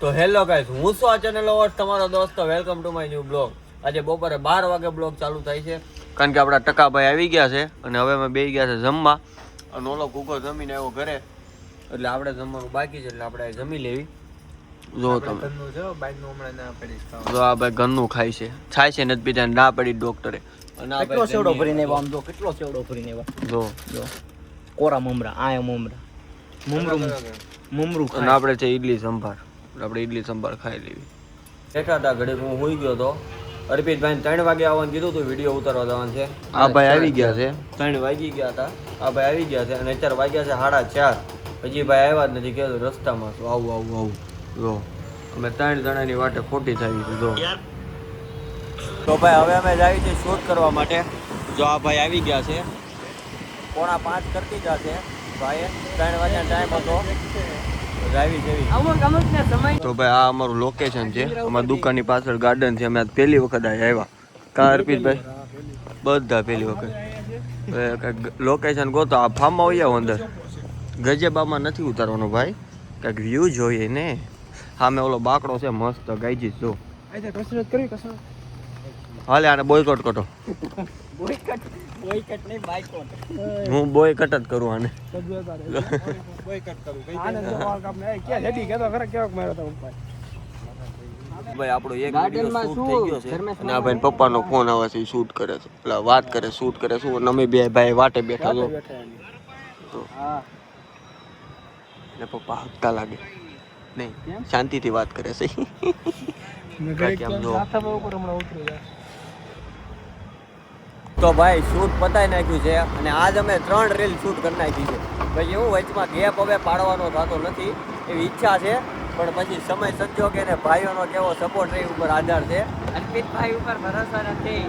તો hello guys, હું છું આ ચેનલ ઓવર તમારો દોસ્તો. Welcome to my new blog. આજે બપોરે 12 વાગે બ્લોગ ચાલુ થાય છે, કારણ કે આપણા ટકાભાઈ આવી ગયા છે અને હવે અમે બેસી ગયા છે જમવા. અને ઓલો કુકો જમીને આવ્યો ઘરે, એટલે આપણે જમવાનું બાકી છે, એટલે આપણે જમી લેવી. જો તમે જો આ ભાઈ ઘરનું ખાય છે, છાય છે નથી પીતા, ના પડી ડોક્ટરે. અને આ કેટલો સેવડો ભરીને આમ જો, કેટલો સેવડો ભરીને જો જો કોરા મમરા, આયા મમરા, મમરું અને આપણે છે ઈડલી સંભાર. આપણે ઈડલી સંભાર ખાઈ લેવી. બેઠા હતા ઘડીક, હું હોઈ ગયો હતો. અર્પિતભાઈ 3 વાગે આવવાનું કીધું હતું, વિડીયો ઉતારવા જવાનું છે. આ ભાઈ આવી ગયા છે, 3 વાગી ગયા હતા. આ ભાઈ આવી ગયા છે અને અત્યારે વાગ્યા છે 4:30. હજી ભાઈ આવ્યા જ નથી. કહેતો રસ્તામાં છું, આવું જો અમે 3 જણાની વાટે ખોટી થઈ છે. જો તો ભાઈ હવે અમે જઈએ છીએ શૂટ કરવા માટે. જો આ ભાઈ આવી ગયા છે, 4:45 કરતી જશે. ભાઈ 3 વાગ્યાનો ટાઈમ હતો. તો ભાઈ આ અમારું લોકેશન છે, અમારી દુકાનની પાછળ ગાર્ડન છે. અમે પહેલી વખત આવ્યા. કા અર્પિતભાઈ? બધા પહેલી વખત લોકેશન ગોતો. આ ફાર્મમાં હોય આવો અંદર. ગજેબામાં નથી ઉતારવાનો ભાઈ, કાંઈક વ્યૂ જોઈએ ને. સામે ઓલો બાકડો છે મસ્ત, ગાયજી જો. હાલે આને બોયકોટ કરો. હું બોયકટ જ કરું આને. ભાઈ આપણો એક વિડિયો શૂટ થઈ ગયો છે અને આ ભાઈ પપ્પાનો ફોન આવે છે, શૂટ કરે છે, એટલે વાત કરે, શૂટ કરે શું. અને અમે બે ભાઈ વાટે બેઠા છો તો ને પપ્પા હકતા લાગે નહીં, શાંતિથી વાત કરે છે. તો ભાઈ શૂટ પતાવી નાખ્યું છે અને આજ અમે 3 રીલ શૂટ કરી નાખી છે. પછી એવું વચમાં ગેપ હવે પાડવાનો થતો નથી એવી ઈચ્છા છે, પણ પછી સમય સંજોગ અને ભાઈઓનો કેવો સપોર્ટ રહે ઉપર આધાર છે. અર્પિતભાઈ ઉપર ભરોસો નથી.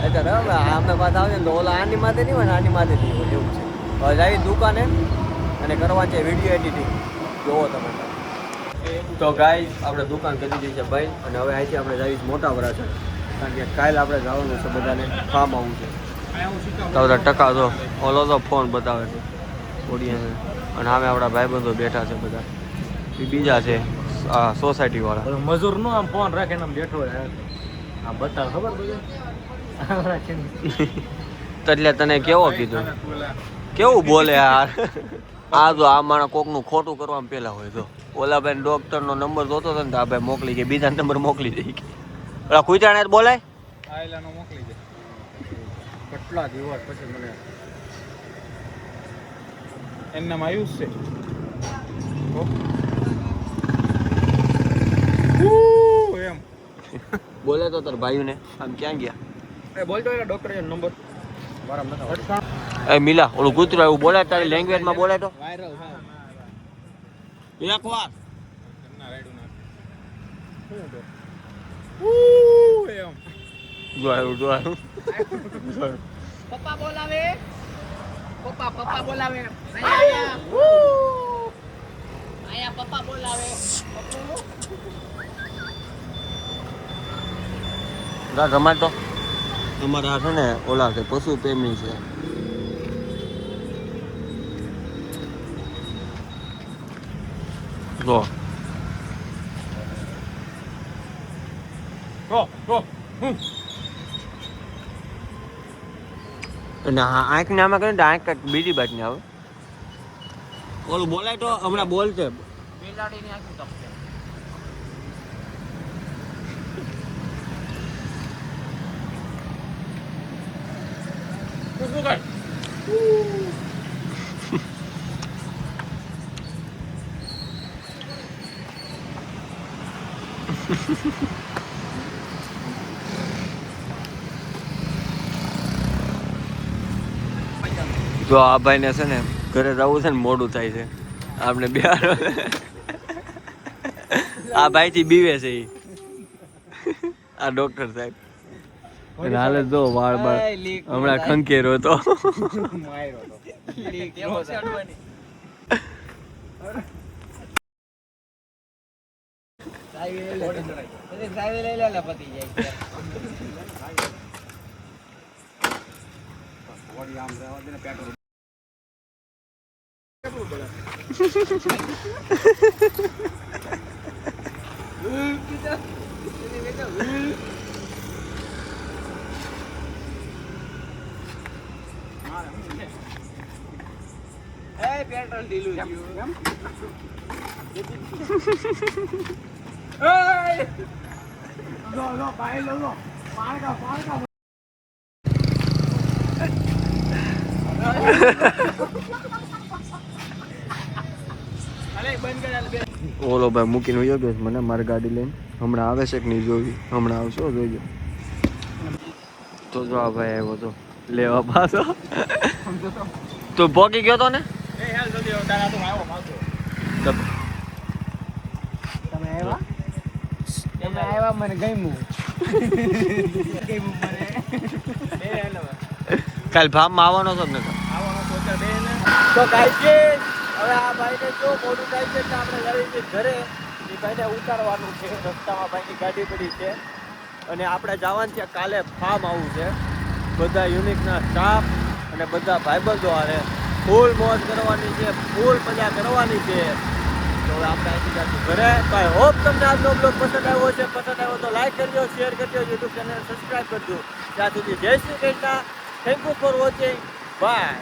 અત્યારે હવે અમે પાછા આવે ને તો ઓલા આની માથે નહીં હોય ને આની માથે નહીં હોય એવું છે. હવે આવી દુકાને અને કરવા છે વિડીયો એડિટિંગ. જોવો તમે. તો ગાઈસ આપણે દુકાન કરી દીધી છે ભાઈ, અને હવે અહીંથી આપણે જઈશ મોટા વરાછા, કારણ કે કાલે આપણે જવાનું છે બધાને કામ આવું છે. તો બધા ટકા જો ઓલો તો ફોન બતાવે છે ઓડિયન્સ, અને સામે આપણા ભાઈબંધો બેઠા છે બધા. બીજા છે આ સોસાયટી વાળા મજૂર નો આમ ફોન રાખે ને આમ બેઠો હોય આ બતાવ ખબર બધું. એટલે તને કેવો કીધું, કેવું બોલે યાર. આ જો આ માણસ કોકનું ખોટું કરવામાં પેલા હોય. તો ઓલા ભાઈ ડોક્ટરનો નંબર જોતો હતો ને તો આ ભાઈ મોકલી કે બીજા નંબર મોકલી દઈ કે ઓલા કુતરાને બોલાય આયલાનો મોકલી દે. કેટલા દિવસ પછી મને એમનામ આવ્યું છે. એમ બોલે તો તાર ભાઈઓને આમ ક્યાં ગયા? એ બોલતો એના ડોક્ટર નંબર એ મિલા ઓલું કૂતરું એવું બોલાય તારી લેંગ્વેજમાં બોલાય તો વાયરલ એક વાર એમ જોયું પપ્પા બોલાવે, પપ્પા બોલાવે, આયા પપ્પા બોલાવે. રમાડ તો અમારા આ છે ને ઓલા છે પશુ પ્રેમી છે. જો અને આંખ ને આમાં કરે ને આંખ કાંઈક બીજી બાજુ ને આવે. ઓલું બોલાય તો હમણાં બોલશે. બિલાડીની આંખી તપશે. શું કર? જો આ ભાઈ ને છે ને ઘરે જવું છે ને મોડું થાય છે. આપણે બે આ ભાઈ થી બીવે છે ઈ. આ ડોક્ટર સાહેબ હાલે જો વાળ બાળ હમણાં ખંખેરો હતો. ઓલો ભાઈ મૂકીને વયો ગયો છે મને મારી ગાડી લઈને. હમણાં આવે છે કે નહીં જોવી. હમણાં આવશો જોઈજો. તો જો આ ભાઈ આવ્યો તો લેવા પાછો. તું પોકી ગયો તો ને? મને ગમ્યું. કાલ ભાવમાં આવવાનો છો ને? તો કાંઈ હવે આ ભાઈને જો મોડું થાય છે એટલે આપણે ગાડી ઘરે એ ભાઈને ઉતારવાનું છે. રસ્તામાં ભાઈની ગાડી પડી છે અને આપણે જવાનું છે કાલે ફાર્મ આવું છે. બધા યુનિકના સ્ટાફ અને બધા ભાઈબંધો આને ફૂલ મોજ કરવાની છે, ફૂલ મજા કરવાની છે. તો હવે આપણે અહીંથી જશું ઘરે. તો આઈ હોપ તમને આજનો બ્લોગ પસંદ આવ્યો છે. પસંદ આવ્યો તો લાઈક કરજો, શેર કરજો, યુટ્યુબ ચેનલ સબસ્ક્રાઈબ કરજો. ત્યાં સુધી Jai Shri Krishna. Thank you for watching. By.